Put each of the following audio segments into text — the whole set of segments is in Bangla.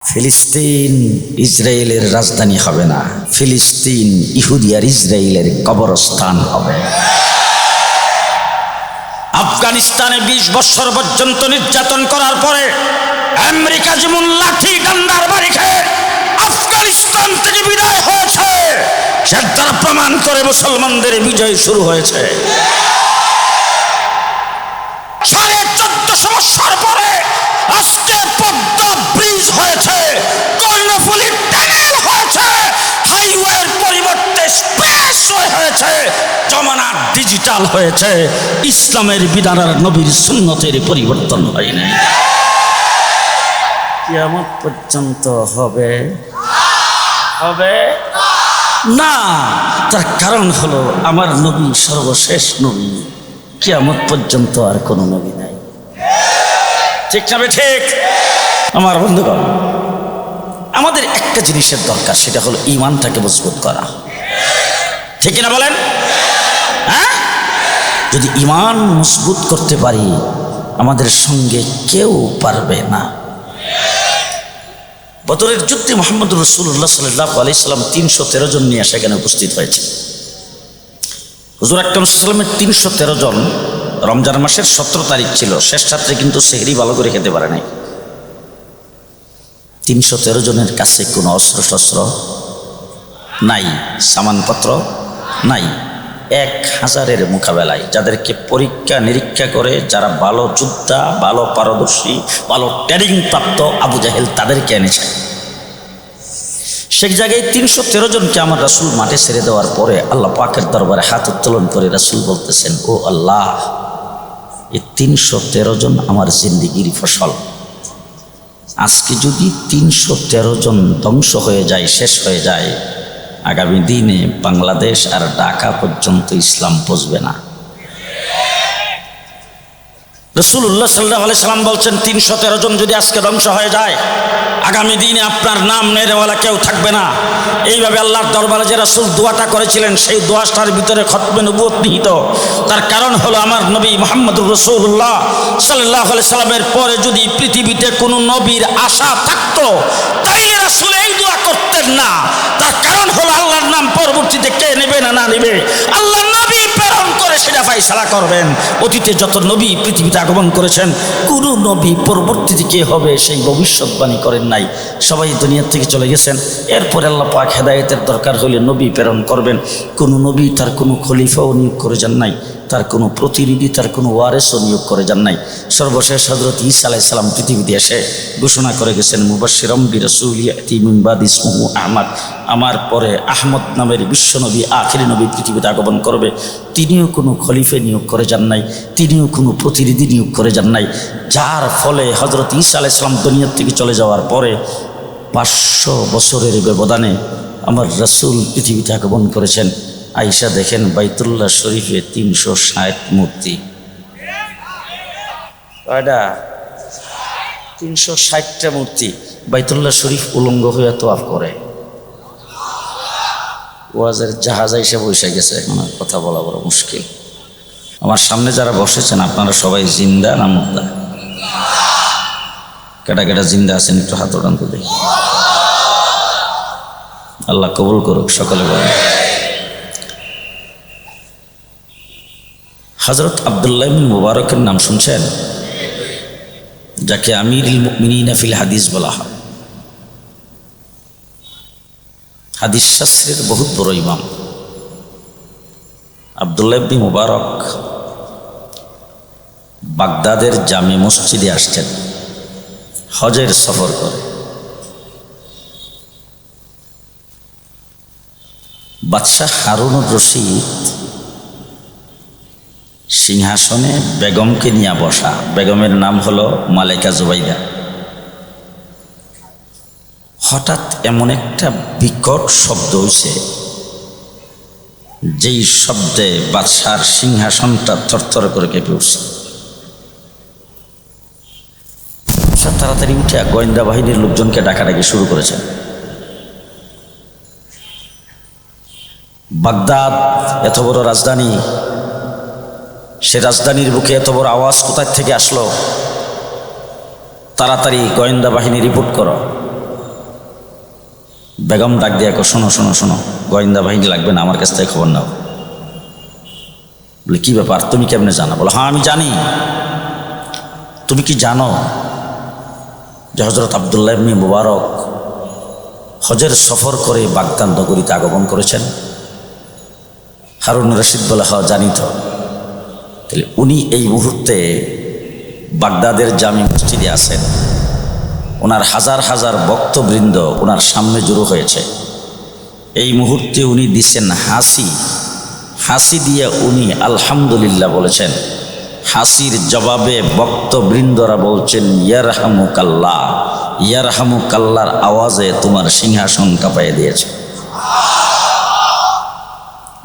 ফিলিস্তিন ইসরায়েলের রাজধানী হবে না, ফিলিস্তিন ইহুদি আর ইসরায়েলের কবরস্থান হবে। আফগানিস্তানে 20 বছর পর্যন্ত নির্যাতন করার পরে আমেরিকা যেমন লাঠি ডান্ডার বাড়ি খেয়ে আফগানিস্তান থেকে বিদায় হয়েছে, সে দ্বারা প্রমাণ করে মুসলমানদের বিজয় শুরু হয়েছে। 1450 বছর পরে আজকে পদ্মা ব্রিজ হয়েছে, কর্ণফুলী টানেল হয়েছে, হাইওয়ের পরিবর্তে স্পেসওয়ে হয়েছে, জমানা ডিজিটাল হয়েছে। ইসলামের বিধান আর নবীর সুন্নতের পরিবর্তন হয় নাই। কিয়ামত পর্যন্ত হবে হবে না। তার কারণ হলো আমার নবী সর্বশেষ নবী, কিয়ামত পর্যন্ত আর কোনো নবী নাই। ঠিক না ঠিক? আমার বন্ধুগণ, আমাদের একটা জিনিসের দরকার, সেটা হলো ঈমানটাকে মজবুত করা। ঠিক না বলেন? হ্যাঁ, যদি ঈমান মজবুত করতে পারি আমাদের সঙ্গে কেউ পারবে না। বদরের যুদ্ধে মুহাম্মদ রাসূলুল্লাহ সাল্লাল্লাহু আলাইহি সাল্লাম 313 জন নিয়ে সেখানে উপস্থিত হয়েছে। হুজুর আকরাম সাল্লাল্লাহু আলাইহি ওয়াসাল্লামের 313 জন রমজান মাসের 17 তারিখ ছিল, শেষ রাত্রে কিন্তু সেহরি ভালো করে খেতে পারে নাই। 313 জনের কাছে কোনো অস্ত্র শস্ত্র নাই, সামানপত্র নাই। 1000-এর মোকাবেলায় যাদেরকে পরীক্ষা নিরীক্ষা করে যারা ভালো যোদ্ধা, ভালো পারদর্শী, ভালো ট্রেনিং প্রাপ্ত আবু জাহেল তাদেরকে এনেছে। সেই জায়গায় 313 জনকে আমার রাসূল মাঠে ছেড়ে দেওয়ার পরে আল্লাহ পাকের দরবারে হাত উত্তোলন করে রাসূল বলতেছেন, ও আল্লাহ, এই 313 জন আমার জিন্দেগির ফসল। আজকে যদি 313 জন ধ্বংস হয়ে যায়, শেষ হয়ে যায়, আগামী দিনে বাংলাদেশ আর ঢাকা পর্যন্ত ইসলাম পৌঁছবে না। রাসূলুল্লাহ সাল্লাল্লাহু আলাইহি সাল্লাম বলছেন, 313 জন যদি আজকে ধ্বংস হয়ে যায়, আগামী দিনে আপনার নাম নেওয়ালা কেউ থাকবে না। এইভাবে আল্লাহর দরবারে যে রাসূল দোয়াটা করেছিলেন, সেই দোয়াটার ভিতরে খতমে নবুয়ত নিহিত। তার কারণ হলো আমার নবী মুহাম্মদুর রাসূলুল্লাহ সাল্লাল্লাহু আলাইহি সাল্লামের পরে যদি পৃথিবীতে কোনো নবীর আশা থাকতো, তাইলে রাসূল এই দোয়া করতেন না। তার কারণ হলো আল্লাহর নাম পরবর্তীতে কে নেবে না না নেবে, আল্লাহ নবী প্রেরণ করে সেটা ফায়সালা করবেন। অতীতে যত নবী পৃথিবীতে আগমন করেছেন, কোনো নবী পরবর্তীতে কে হবে সেই ভবিষ্যৎবাণী করেন নাই। সবাই দুনিয়ার থেকে চলে গেছেন। এরপরে আল্লাহ পাক হেদায়েতের দরকার হলে নবী প্রেরণ করবেন। কোনো নবী তার কোনো খলিফাও নিয়োগ করে যান নাই, তার কোনো প্রতিনিধি, তার কোনো ওয়ারেসও নিয়োগ করে যান নাই। সর্বশেষ হযরত ঈসা আলাইহিস সালাম পৃথিবীতে এসে ঘোষণা করে গেছেন, মুবাশশিরাম বিরাসূলিন ইয়াতি মিন বাদি ইসমুহু আহমদ, আমার পরে আহমদ নামের বিশ্বনবী, আখিরি নবী পৃথিবীতে আগমন করবে। তিনিও কোনো খলিফা নিয়োগ করে যান নাই, তিনিও কোনো প্রতিনিধি নিয়োগ করে যান নাই। যার ফলে হযরত ঈসা আলাইহিস সালাম দুনিয়ার থেকে চলে যাওয়ার পরে 500 বছরের ব্যবধানে আমার রাসূল পৃথিবীতে আগমন করেছেন। আয়েশা দেখেন বাইতুল্লাহ শরীফে 360 মূর্তি। কয়টা? 360টা মূর্তি। বাইতুল্লাহ শরীফ উলঙ্গ হয়ে তোয়াফ করে। ওয়াজের জাহাজ এসে বসে গেছে, এখন কথা বলা বড় মুশকিল। আমার সামনে যারা বসেছেন আপনারা সবাই জিন্দা না মুর্দা? কেটা কেটা জিন্দা আছেন একটু হাত ওঠান তো দেখি। আল্লাহ কবুল করুক সকলে বলেন। হযরত আব্দুল্লাহ ইবনে মুবারকের নাম শুনছেন? যাকে আমিরুল মুমিনিন ফিল হাদিস বলা হয়। হাদিস শাস্ত্রের বহুত বড় ইমাম আব্দুল্লাহ ইবনে মুবারক বাগদাদের জামে মসজিদে আসছেন হজের সফর করে। বাদশাহ হারুনুর রশিদ সিংহাসনে বেগমকে নিয়ে বসা। বেগমের নাম হলো মালেকা জুবাইদা। হঠাৎ এমন একটা বিকট শব্দ হয়েছে, যেই শব্দে বাদশার সিংহাসনটা থরথর করে কেঁপে উঠছে। তাড়াতাড়ি উঠে গোয়েন্দা বাহিনীর লোকজনকে ডাকাডাকি শুরু করেছেন। বাগদাদ এত বড় রাজধানী, সে রাজধানীর বুকে এত বড় আওয়াজ কোথায় থেকে আসলো? তাড়াতাড়ি গোয়েন্দা বাহিনী রিপোর্ট করো। বেগম ডাক দিয়ে শোনো শোনো শোনো, গোয়েন্দা বাহিনী লাগবে না, আমার কাছ থেকে খবর নাও। বলে কি ব্যাপার, তুমি কেমনে জানো? বলো হ্যাঁ আমি জানি। তুমি কি জানো যে হযরত আব্দুল্লাহ ইবনে মুবারক হজের সফর করে বাগদাদ নগরীতে আগমন করেছেন? হারুন রশিদ বলে হ্যাঁ জানি তো। তাহলে উনি এই মুহূর্তে বাগদাদের জামি মসজিদে আছেন, ওনার হাজার হাজার ভক্তবৃন্দ ওনার সামনে জড়ো হয়েছে। এই মুহূর্তে উনি দিচ্ছেন হাসি, হাসি দিয়ে উনি আলহামদুলিল্লাহ বলেছেন। হাসির জবাবে ভক্তবৃন্দরা বলছেন ইয়ারহামুকাল্লাহ, ইয়ারহামুকাল্লাহর আওয়াজে তোমার সিংহাসন কাঁপাইয়ে দিয়েছে।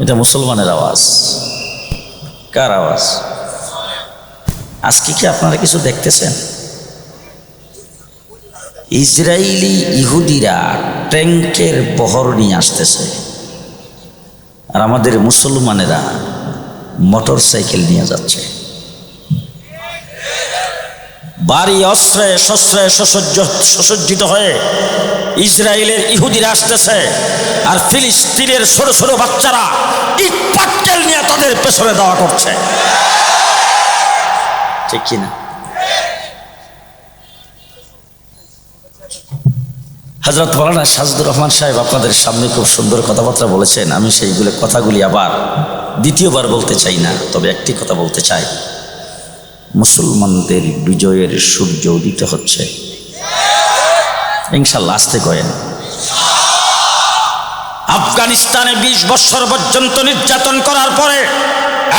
এটা মুসলমানের আওয়াজ। কার আওয়াজ? আজকে কি আপনারা কিছু দেখতেছেন? ইসরায়েলি ইহুদিরা ট্যাঙ্কের বহর নিয়ে আসতেছে, আর আমাদের মুসলমানেরা মোটর সাইকেল নিয়ে যাচ্ছে। বাড়ি অস্ত্রে শস্ত্রে সুসজ্জিত হয়ে ইসরায়েলের ইহুদিরা আসতেছে, আর ফিলিস্তিনের ছোট ছোট বাচ্চারা ইট পাটকেল নিয়ে তাদের পেছনে দেওয়া করছে। ঠিক কিনা? হযরত মাওলানা সাজদুর রহমান সাহেব আপনাদের সামনে খুব সুন্দর কথাবার্তা বলেছেন। আমি সেইগুলো কথাগুলি আবার দ্বিতীয়বার বলতে চাই না, তবে একটি কথা বলতে চাই। মুসলমানদের বিজয়ের সূর্য উদিত হচ্ছে ইনশাআল্লাহ। আসতে কয়েন। আফগানিস্তানে 20 বছর পর্যন্ত নির্যাতন করার পরে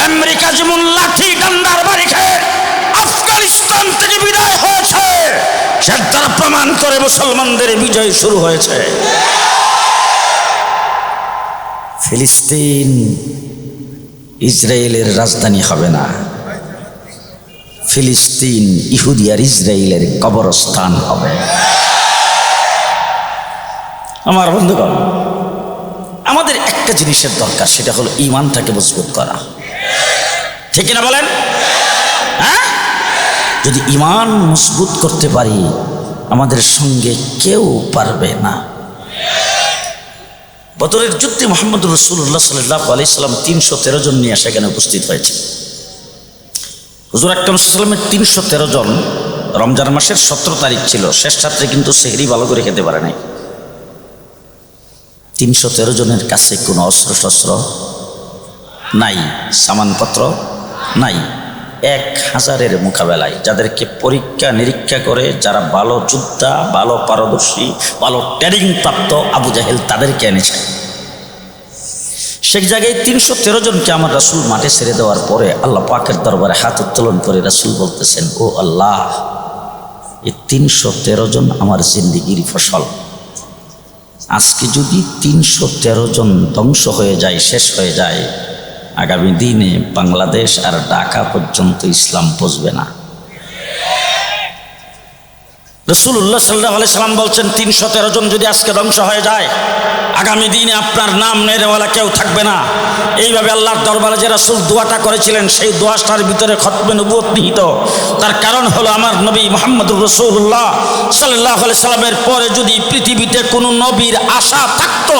আমেরিকা যেমন লাঠি ডান্ডার বাড়ি খেয়ে আফগানিস্তান থেকে বিদায় হয়েছে, সে দ্বারা প্রমাণ করে মুসলমানদের বিজয় শুরু হয়েছে। ফিলিস্তিন ইসরায়েলের রাজধানী হবে না, ফিলিস্তিন ইহুদি আর ইসরায়েলের কবরস্থান হবে। আমার বন্ধুগণ, আমাদের একটা জিনিসের দরকার, সেটা হলো ঈমানটাকে মজবুত করা। ঠিক না বলেন? হ্যাঁ, যদি ঈমান মজবুত করতে পারি আমাদের সঙ্গে কেউ পারবে না। বদরের যুদ্ধে মুহাম্মদুর রাসূলুল্লাহ সাল্লাল্লাহু আলাইহি সাল্লাম 313 জন নিয়ে সেখানে উপস্থিত হয়েছে। হুজুর আকরাম সাল্লাল্লাহু আলাইহি ওয়াসাল্লামের 313 জন রমজান মাসের 17 তারিখ ছিল, শেষ রাত্রে কিন্তু সেহরি ভালো করে খেতে পারে নাই। 313 জনের কাছে কোনো অস্ত্র শস্ত্র নাই, সামানপত্র নাই। 1000-এর মোকাবেলায় যাদেরকে পরীক্ষা নিরীক্ষা করে, যারা ভালো যোদ্ধা, ভালো পারদর্শী, ভালো ট্রেনিং প্রাপ্ত আবু জাহেল তাদেরকে এনেছে। সেই জায়গায় 313 জনকে আমার রাসূল মাঠে ছেড়ে দেওয়ার পরে আল্লাহ পাকের দরবারে হাত উত্তোলন করে রাসূল বলতেছেন, ও আল্লাহ, এই 313 জন আমার জিন্দেগির ফসল। আজকে যদি 313 জন ধ্বংস হয়ে যায়, শেষ হয়ে যায়, আগামী দিনে বাংলাদেশ আর ঢাকা পর্যন্ত ইসলাম পৌঁছবে না। রাসূলুল্লাহ সাল্লাল্লাহু আলাইহি সাল্লাম বলছেন 313 জন যদি আজকে ধ্বংস হয়ে যায়, আগামী দিনে আপনার নাম নেওয়ালা কেউ থাকবে না। এইভাবে আল্লাহর দরবারে যে রাসূল দোয়াটা করেছিলেন, সেই দোয়াটার ভিতরে খতমে নবুয়ত নিহিত। তার কারণ হলো আমার নবী মুহাম্মদুর রাসূলুল্লাহ সাল্লাল্লাহু আলাইহি সাল্লামের পরে যদি পৃথিবীতে কোনো নবীর আশা থাকতো,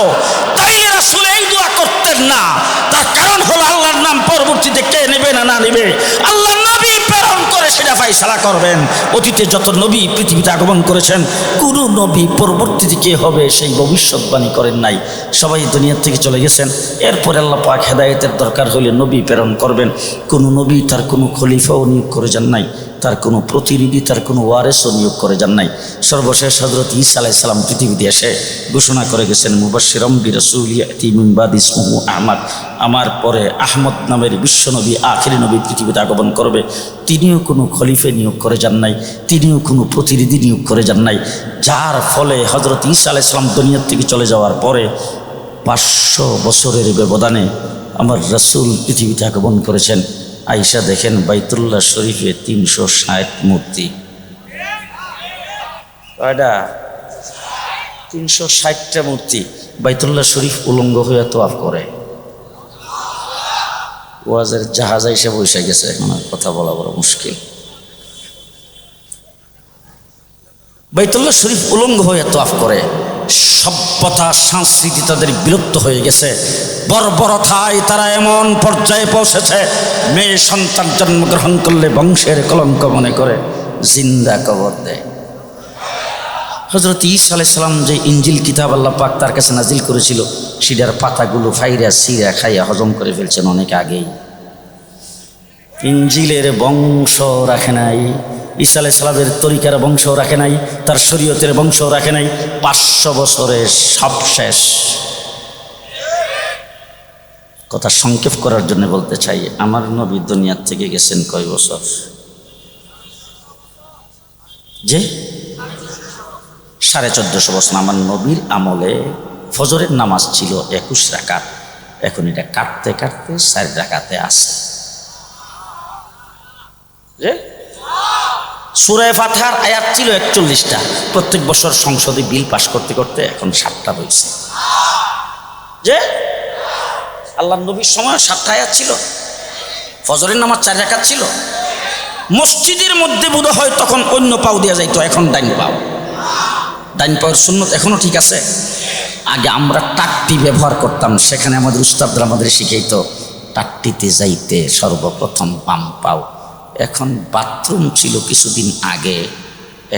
তাইলে রাসূল এই দোয়া করতেন না। তার কারণ হলো আল্লাহর নাম পরবর্তীতে কে নেবে না না নেবে, আল্লাহ নবী প্রেরণ করে সেটা ফায়সালা করবেন। অতীতে যত নবী পৃথিবীতে আগমন করেছেন, কোন নবী পরবর্তীতে কে হবে সেই ভবিষ্যৎবাণী করেন নাই। সবাই দুনিয়া থেকে চলে গেছেন। এরপরে আল্লাহ পাক হেদায়েতের দরকার হলে নবী প্রেরণ করবেন। কোনো নবী তার কোনো খলিফাও নিয়োগ করে যান নাই, তার কোনো প্রতিনিধি, তার কোনো ওয়ারেসও নিয়োগ করে যান নাই। সর্বশেষ হযরত ঈসা আলাইহিস সালাম পৃথিবীতে এসে ঘোষণা করে গেছেন, মুবাশশিরাম বিরাসূলিন ইয়াতি মিন বাদি ইসমুহু আহমদ, আমার পরে আহমদ নামের বিশ্বনবী, আখিরি নবী পৃথিবীতে আগমন করবে। তিনিও কোনো খলিফা নিয়োগ করে যান নাই, তিনিও কোনো প্রতিনিধি নিয়োগ করে যান নাই। যার ফলে হযরত ঈসা আলাইহিস সালাম দুনিয়া থেকে চলে যাওয়ার পরে 500 বছরের ব্যবধানে আমার রাসূল পৃথিবীতে আগমন করেছেন। আয়েশা দেখেন বাইতুল্লাহ শরীফে 360 মূর্তি। কয়টা? 360টা মূর্তি। বাইতুল্লাহ শরীফ উলঙ্গ হয়ে তওয়াফ করে। ওয়াজের জাহাজ এসে বসে গেছে, এখন কথা বলা বড় মুশকিল। বাইতুল্লাহ শরীফ উলঙ্গ হয়ে তওয়াফ করে। সভ্যতা সংস্কৃতি তাদের বিলুপ্ত হয়ে গেছে। বর্বরতায় তারা এমন পর্যায়ে পৌঁছেছে, মেয়ে সন্তান জন্মগ্রহণ করলে বংশের কলঙ্ক মনে করে জিন্দা কবর দেয়। হযরত ঈসা আলাইহিস সালাম যে ইনজিল কিতাব আল্লাহ পাক তার কাছে নাজিল করেছিল, সেটার পাতাগুলো ফাইরা সিরা খাইয়া হজম করে ফেলছেন অনেক আগেই। ইনজিলের বংশ রাখে নাই, ঈসা আলাইহিস সালামের তরিকার বংশ রাখে নাই, তার শরীয়তের বংশ রাখে নাই। 500 বছরে সব শেষ। কথা সংক্ষেপ করার জন্য বলতে চাই, আমার নবী দুনিয়ার থেকে গেছেন কয় বছর? যে 1450 বছর। আমার নবীর আমলে ফজরের নামাজ ছিল 21 রাকাত, এখন এটা কাটতে কাটতে 4 রাকাতে আছে। যে সূরা ফাতিহার আয়াত ছিল 41টা, প্রত্যেক বছর সংসদে বিল পাস করতে করতে এখন 7টা হয়েছে। যে আল্লাহ নবীর সময় 7টা আয়াত ছিল, ফজরের নামাজ 4 রাকাত ছিল। মসজিদের মধ্যে বোধ হয় তখন অন্য পাও দেওয়া যাইতো, এখন ডাইন পাও। ডাইন পাওয়ার সুন্নত এখনো ঠিক আছে। আগে আমরা টাট্টি ব্যবহার করতাম, সেখানে আমাদের উস্তাদরা আমাদের শিখাইতো টাট্টিতে যাইতে সর্বপ্রথম বাম পাও। এখন বাথরুম ছিল কিছুদিন আগে,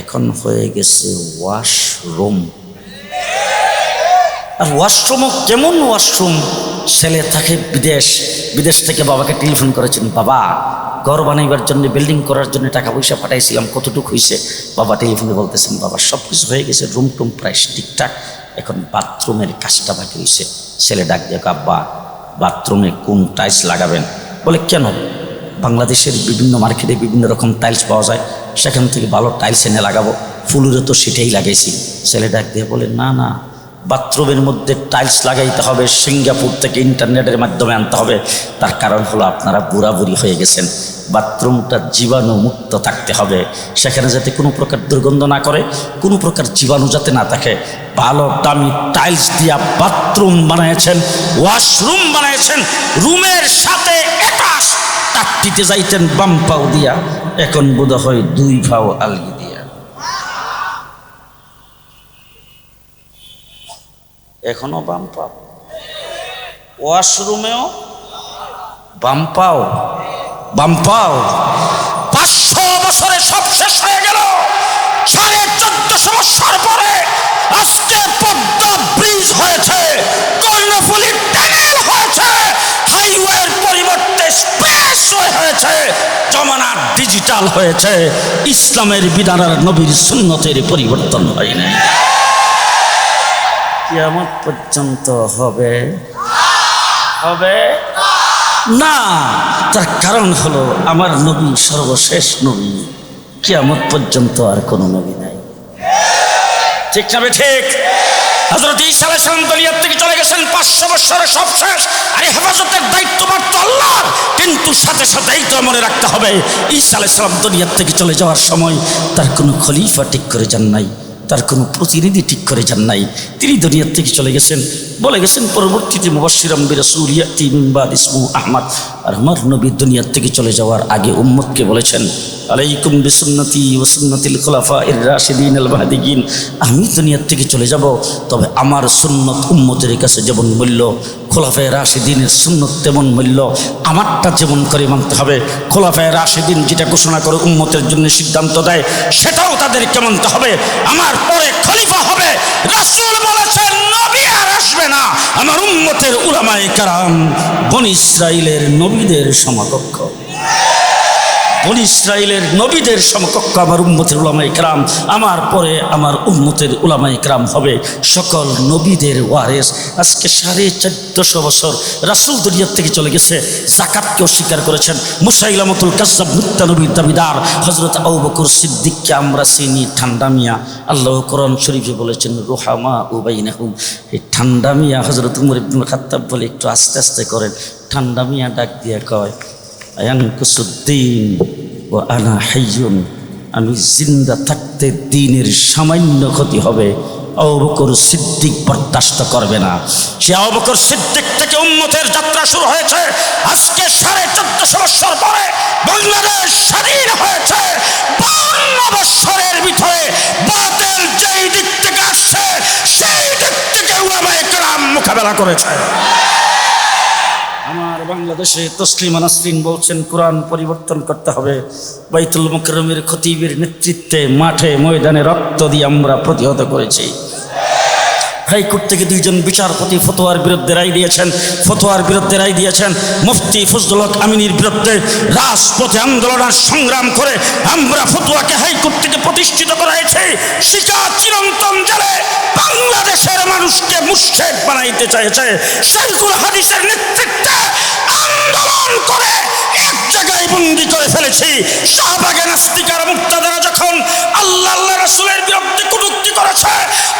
এখন হয়ে গেছে ওয়াশরুম। আর ওয়াশরুমও কেমন ওয়াশরুম? ছেলে থাকে বিদেশ থেকে বাবাকে টেলিফোন করেছেন, বাবা ঘর বানাইবার জন্য, বিল্ডিং করার জন্য টাকা পয়সা পাঠাইছিলাম, কতটুকু হয়েছে? বাবা টেলিফোনে বলতেছেন, বাবা সব কিছু হয়ে গেছে, রুম টুম প্রায় ঠিকঠাক, এখন বাথরুমের কাজটা বাকি হয়েছে। ছেলে ডাক দিয়ে, আব্বা বাথরুমে কোন টাইলস লাগাবেন? বলে কেন? বাংলাদেশের বিভিন্ন মার্কেটে বিভিন্ন রকম টাইলস পাওয়া যায়, সেখান থেকে ভালো টাইলস এনে লাগাবো। ফুলুরে তো সেটাই লাগাইছি। ছেলে ডাক দিয়ে বলে, না না, বাথরুমের মধ্যে টাইলস লাগাইতে হবে, সিঙ্গাপুর থেকে ইন্টারনেটের মাধ্যমে আনতে হবে। তার কারণ হলো আপনারা বুড়াবুড়ি হয়ে গেছেন, বাথরুমটা জীবাণু মুক্ত থাকতে হবে, সেখানে যাতে কোনো প্রকার দুর্গন্ধ না করে, কোনো প্রকার জীবাণু যাতে না থাকে। ভালো দামি টাইলস দিয়া বাথরুম বানিয়েছেন, ওয়াশরুম বানিয়েছেন, রুমের সাথে অ্যাটাচ। টাট্টিতে যাইতেন বাম পাও দিয়া, এখন বোধ হয় 2 পাও আলগি দিয়া। এখনো বাম পাও, ওয়াশরুমেও বাম পাও। 500 বছরে সব শেষ হয়ে গেল। 1450 বছর পরে আজকে পদ্মা ব্রিজ হয়েছে, কর্ণফুলী টানেল হয়েছে, হাইওয়ের পরিবর্তে স্পেসওয়ে হয়েছে, জমানা ডিজিটাল হয়েছে। ইসলামের বিধান আর নবীর সুন্নতের পরিবর্তন হয়নি। কিয়ামত পর্যন্ত হবে না। তার কারণ হলো আমার নবী সর্বশেষ নবী, কিয়ামত পর্যন্ত আর কোনো নবী নাই। ঠিক না ঠিক? হযরত ঈসা আলাইহিস সালাম দুনিয়ার থেকে চলে গেছেন, 500 বছরে সব শেষ। আর এই হেফাজতের দায়িত্ববাদ তো আল্লাহর, কিন্তু সাথে সাথেই তো মনে রাখতে হবে ঈসা আলাইহিস সালাম দুনিয়ার থেকে চলে যাওয়ার সময় তার কোনো খলিফা ঠিক করে যান নাই, তার কোনো প্রতিনিধি ঠিক করে যান নাই। তিনি দুনিয়ার থেকে চলে গেছেন, বলে গেছেন পরবর্তীতে মুবাশশিরাম বিরাসূল ইয়াতি মিন বাদ ইসমুহু আহমদ। আর আমার নবী দুনিয়ার থেকে চলে যাওয়ার আগে উম্মতকে বলেছেন, আলাইকুম বিসুন্নতি ওয়া সুন্নাতিল খুলাফাইর রাশিদিন আল মাহদিয়িন। আমি দুনিয়ার থেকে চলে যাব, তবে আমার সুন্নত উম্মতের কাছে যেমন মূল্য, খোলাফায়ে রাশিদিনের সুন্নত তেমন মূল্য। আমারটা যেমন করে মানতে হবে, খোলাফায়ে রাশিদিন যেটা ঘোষণা করে উম্মতের জন্য সিদ্ধান্ত দেয়, সেটাও তাদেরকে মানতে হবে। আমার পরে খলিফা হবে, রাসূল বলেছেন নবী আর আসবে না, আমার উম্মতের উলামায়ে কেরাম বনি ইসরাইলের নবীদের সমকক্ষ। বনি ইসরাইলের নবীদের সমকক্ষ আমার উম্মতের উলামায়ে কেরাম। আমার পরে আমার উম্মতের উলামায়ে কেরাম হবে সকল নবীদের ওয়ারিস। আজকে 1450 বছর রাসূল দুনিয়ার থেকে চলে গেছে, যাকাতকে অস্বীকার করেছেন। মুসাইলামাতুল কাজ্জাব মিথ্যা নবীর দাবিদার। হযরত আবু বকর সিদ্দিককে আমরা চিনি ঠান্ডা মিয়া। আল্লাহ কোরআন শরীফে বলেছেন রুহামা বাইনাহুম। এই ঠান্ডা মিয়া হযরত উমর ইবনে খাত্তাব বলে একটু আস্তে আস্তে করেন। ঠান্ডা মিয়া ডাক দিয়ে কয়, আয়ানকুসুদ্দিন ও আনা হাইয়ুন, আমি জিন্দা থাকতে দ্বীনের সামান্য ক্ষতি হবে, আবু বকর সিদ্দিক বরদাস্ত করবে না। সে আবু বকর সিদ্দিক থেকে উম্মতের যাত্রা শুরু হয়েছে। আজকে 1450 বছর পরে বাংলাদেশ স্বাধীন হয়েছে। 52 বছরের ভিতরে বাতিল যেই দিক থেকে আসছে, সেই মোকাবেলা করেছে। আমার বাংলাদেশে তসলিমা নাসরিন বলছেন কোরআন পরিবর্তন করতে হবে। বাইতুল মুকাররমের খতিবের নেতৃত্বে মাঠে ময়দানে রক্ত দিয়ে আমরা প্রতিহত করেছি। হাইকোর্ট থেকে 2 জন বিচারপতি ফতোয়ার বিরুদ্ধে রায় দিয়েছেন। মুফতি ফজলুল হক আমিনীর বিরুদ্ধে রাজপথে আন্দোলন আর সংগ্রাম করে আমরা ফতোয়াকে হাইকোর্ট থেকে প্রতিষ্ঠিত করা হয়েছে। শিকার চিরন্তন জেলে বাংলাদেশের মানুষকে মুশরিক বানাইতে চাইছে। শাইখুল হাদিসের নেতৃত্বে আন্দোলন করে এক জায়গায় বন্দী করে ফেলেছি। শাহবাগে নাস্তিকার মুক্তাদারা যখন আল্লাহ রাসূলের বিরুদ্ধে কটূক্তি করেছে,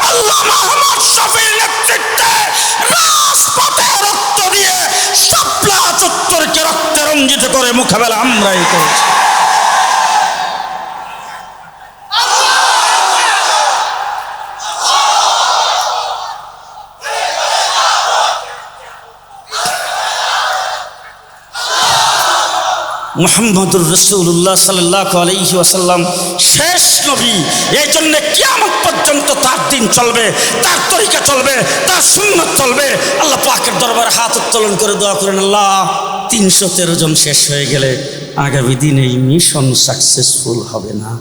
আল্লাহ মুহাম্মদ শফির নেতৃত্বে রাজপথে রক্ত দিয়ে শাপলা চত্বরকে রক্তে রঞ্জিত করে মোকাবেলা আমরাই করেছি। মুহাম্মদুর রাসূলুল্লাহ সাল্লাল্লাহু আলাইহি ওয়াসাল্লাম শেষ নবী। এই জন্য কিয়ামত পর্যন্ত তার দিন চলবে, তার তরিকা চলবে, তার সুন্নাত চলবে। আল্লাহ পাকের দরবারে হাত উত্তোলন করে দোয়া করেন, আল্লাহ 313 জন শেষ হয়ে গেলে আগামী দিন এই মিশন সাকসেসফুল হবে না।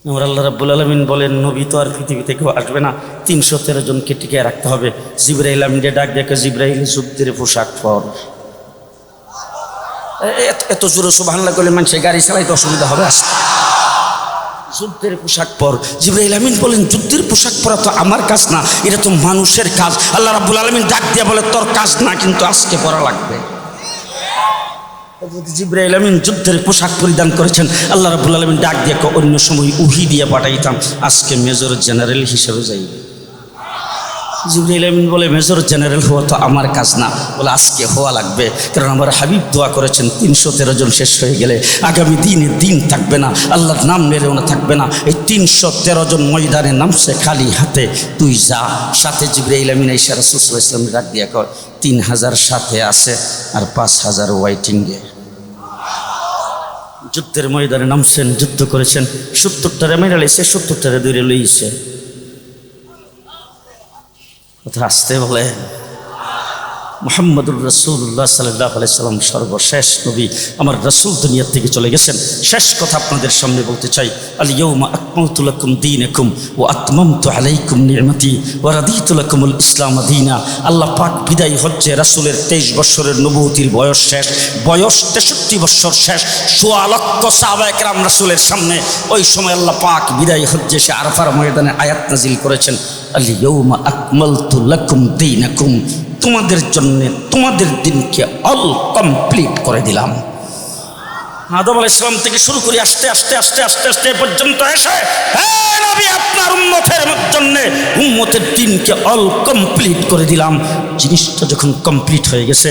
আমার আল্লাহ রাব্বুল আলামিন বলেন, নবী তো আর পৃথিবীতে কেউ আসবে না, 313 জনকে টিকিয়ে রাখতে হবে। জিবরাইল আমিনকে ডাক দেখে, জিবরাইল যুদ্ধের পোশাক পর। এত জোরে সুবহানাল্লাহ বলে মানুষের গাড়ি চালাইতে অসুবিধা হবে। যুদ্ধের পোশাক পর। জিবরাইল আমিন বলেন, যুদ্ধের পোশাক পরা তো আমার কাজ না, এটা তো মানুষের কাজ। আল্লাহ রাব্বুল আলামিন ডাক দিয়ে বলে, তোর কাজ না, কিন্তু আজকে পরা লাগবে। জিবরাইল আমিন যুদ্ধের পোশাক পরিধান করেছেন। আল্লাহ রাব্বুল আলামিন ডাক দিয়ে অন্য সময় উহি দিয়ে পাঠাইতাম, আজকে মেজর জেনারেল হিসেবে যাইবে। জিবরাইল আমিন বলে, মেজর জেনারেল হওয়া তো আমার কাজ না, বলে আজকে হওয়া লাগবে, কারণ আমার হাবিব দোয়া করেছেন 313 জন শেষ হয়ে গেলে আগামী দিনে দিন থাকবে না, আল্লাহর নাম নেড়েও না থাকবে না। এই 313 জন ময়দানে নামছে খালি হাতে, তুই যা। সাথে জিবরাইল আমিন এসে রাসূল সাল্লাল্লাহু আলাইহি ওয়াসাল্লাম ডাক দিয়া কয়, 3000 সাথে আছে আর 5000 ওয়াইটিংয়ে। যুদ্ধের ময়দানে নামছেন, যুদ্ধ করেছেন, 70টারে মেরে লাইছে, 70টারে দূরে লইছে। কথা আসতে বলে। মুহাম্মদুর রাসূলুল্লাহ সাল্লাল্লাহু আলাইহি সাল্লাম সর্বশেষ নবী। আমার রাসূল দুনিয়া থেকে চলে গেছেন। শেষ কথা আপনাদের সামনে বলতে চাই, আল ইয়াউমা আকমালতু লাকুম দীনাকুম ওয়া আতমামতু আলাইকুম নি'মাতি ওয়া রাদিতু লাকুমুল ইসলাম দীনা। আল্লাহ পাক বিদায় হজ্জে রাসূলের 23 বছরের নবুয়তির বয়স শেষ, বয়স 63 বছর শেষ। 1.25 লক্ষ সাহাবায়ে কেরাম রাসূলের সামনে। ওই সময় আল্লাহ পাক বিদায় হজ্জে সে আরাফার ময়দানে আয়াত নাজিল করেছেন, আল ইয়াউমা আকমালতু লাকুম দীনাকুম, তোমাদের জন্য তোমাদের দিনকে অল কমপ্লিট করে দিলাম। আদম আলাইহিস সালাম থেকে শুরু করে আস্তে আস্তে আস্তে আস্তে আস্তে পর্যন্ত এসে, হে নবী, আপনার উম্মতের জন্য উম্মতের দিনকে অল কমপ্লিট করে দিলাম। জিনিসটা যখন কমপ্লিট হয়ে গেছে,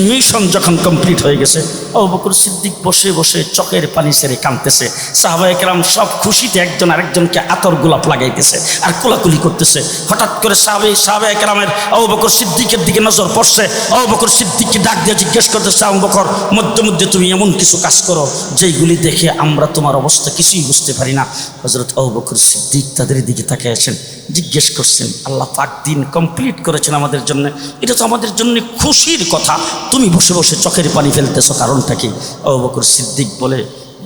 মিশন যখন কমপ্লিট হয়ে গেছে, আবু বকর সিদ্দিক বসে বসে চোখের পানি ছেড়ে কাঁদতেছে। সাহাবায়ে কেরাম সব খুশিতে একজন আরেকজনকে আতর গোলাপ লাগাইতেছে আর কোলাকুলি করতেছে। হঠাৎ করে সাহাবায়ে কেরামের আবু বকর সিদ্দিকের দিকে নজর পড়ছে। আবু বকর সিদ্দিককে ডাক দিয়ে জিজ্ঞেস করতেছে, আবু বকর, মধ্যে মধ্যে তুমি এমন কিছু কাজ করো যেইগুলি দেখে আমরা তোমার অবস্থা কিছুই বুঝতে পারি না। হযরত আবু বকর সিদ্দিক তাদের দিকে তাকিয়ে আছেন, জিজ্ঞেস করছেন, আল্লাহ পাক দিন কমপ্লিট করেছেন আমাদের জন্য, এটা তো আমাদের জন্য খুশির কথা, তুমি বসে বসে চোখের পানি ফেলতেছো, কারণটা কি? আবু বকর সিদ্দিক বলে,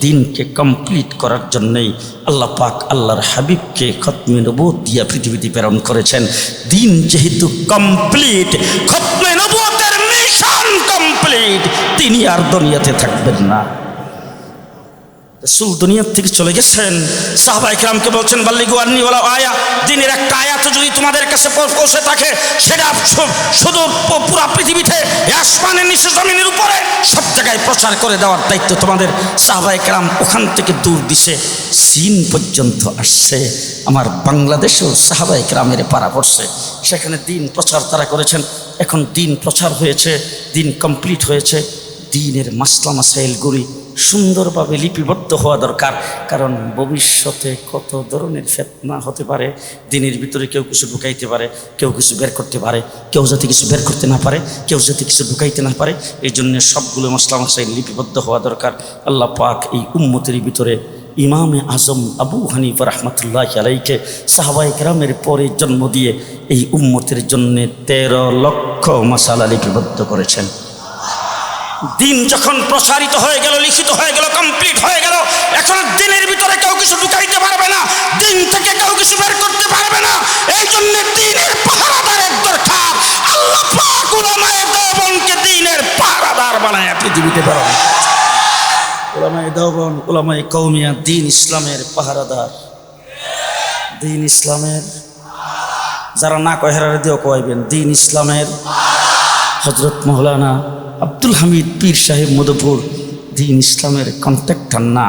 দিনকে কমপ্লিট করার জন্যই আল্লাহ পাক আল্লাহর হাবিবকে খতমে নবুয়ত দিয়া পৃথিবীতে প্রেরণ করেছেন। দিন যেহেতু কমপ্লিট, খতমে নবুয়তের মিশন কমপ্লিট, তিনি আর দুনিয়াতে থাকবেন না। রাসূল দুনিয়া থেকে চলে গেছেন। সাহাবায়ে কেরামকে বলছেন, বাল্লিগু আন্নী ওয়ালাউ আয়া, দিনের একটা আয়াত যদি তোমাদের কাছে পৌঁছে থাকে, সেটা শুধু পুরো পৃথিবীতে, আসমানের নিচে জমিনের উপরে সব জায়গায় প্রচার করে দেওয়ার দায়িত্ব তোমাদের। সাহাবায়ে কেরাম ওখান থেকে দূর দিছে, চীন পর্যন্ত আসছে। আমার বাংলাদেশেও সাহাবায়ে কেরামের পাড়া পড়ছে, সেখানে দিন প্রচার তারা করেছেন। এখন দিন প্রচার হয়েছে, দিন কমপ্লিট হয়েছে। দিনের মাসলা মাসাইলগুলি সুন্দরভাবে লিপিবদ্ধ হওয়া দরকার, কারণ ভবিষ্যতে কত ধরনের ফিতনা হতে পারে। দিনের ভিতরে কেউ কিছু ঢুকাইতে পারে, কেউ কিছু বের করতে পারে, কেউ যাতে কিছু বের করতে না পারে, কেউ যাতে কিছু ঢুকাইতে না পারে। এই জন্য সবগুলো মাসলা মাসাইল লিপিবদ্ধ হওয়া দরকার। আল্লাহ পাক এই উম্মতের ভিতরে ইমামে আজম আবু হানিফা রাহমাতুল্লাহি আলাইহিকে সাহাবায়ে কেরামের পরে জন্ম দিয়ে এই উম্মতের জন্য 13 লক্ষ মাসালা লিপিবদ্ধ করেছেন। দিন যখন প্রসারিত হয়ে গেল, লিখিত হয়ে গেল, কমপ্লিট হয়ে গেল, এখন দিনের ভিতরে কেউ কিছু ঢুকাইতে পারবে না, দিন থেকে কেউ কিছু বের করতে পারবে না। এই জন্য দিনের পাহারাদারের দরকার। আল্লাহ পাক উলামায়ে দেওবন্দকে দিনের পাহারাদার বানায় পৃথিবীতে পাঠান। উলামায়ে দেওবন্দ, উলামায়ে কওমিয়া দিন ইসলামের পাহারাদার। দিন ইসলামের, যারা না কয় হেরারে দিও কইবেন দিন ইসলামের। হযরত মাওলানা আব্দুল হামিদ পীর সাহেব মধুপুর দিন ইসলামের কন্ট্রাক্টর না।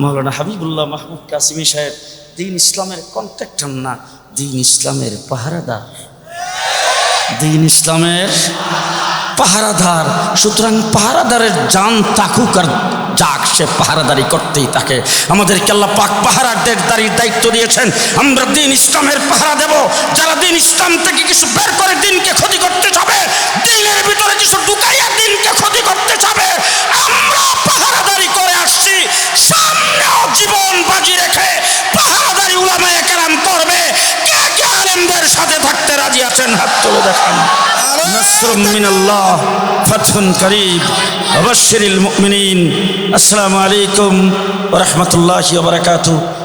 মাওলানা হাবিবুল্লাহ মাহমুদ কাসিমি সাহেব দিন ইসলামের কন্ট্রাক্টর না, দিন ইসলামের পাহারাদার। দিন ইসলামের পাহারাদার। সুতরাং পাহারাদারের জান তাকুক আর যাক, সে পাহারাদারি করতেই থাকে। আমাদেরকে আল্লাহ পাক পাহারাদের দায়িত্ব দিয়েছেন, আমরা দিন ইসলামের পাহারা দেব। যারা দিন ইসলাম থেকে কিছু বের করে দিনকে ক্ষতি করতে যাবে, দিনের ভিতরে কিছু ঢুকাইয়া দিনকে ক্ষতি করতে যাবে, আমরা পাহারাদারি করে আসছি। সামনেও জীবন বাজি রেখে পাহারাদারি উলামায়ে কেরাম করবে। কে কে আলেমদের সাথে থাকতে রাজি আছেন? হাত তুলে দেখান। নাসরুম মিনাল্লাহ, ফাতহুন করিব, ওয়াবাশশিরিল মুমিনিন। আসসালামু আলাইকুম ওয়া রাহমাতুল্লাহি ওয়া বারাকাতুহু।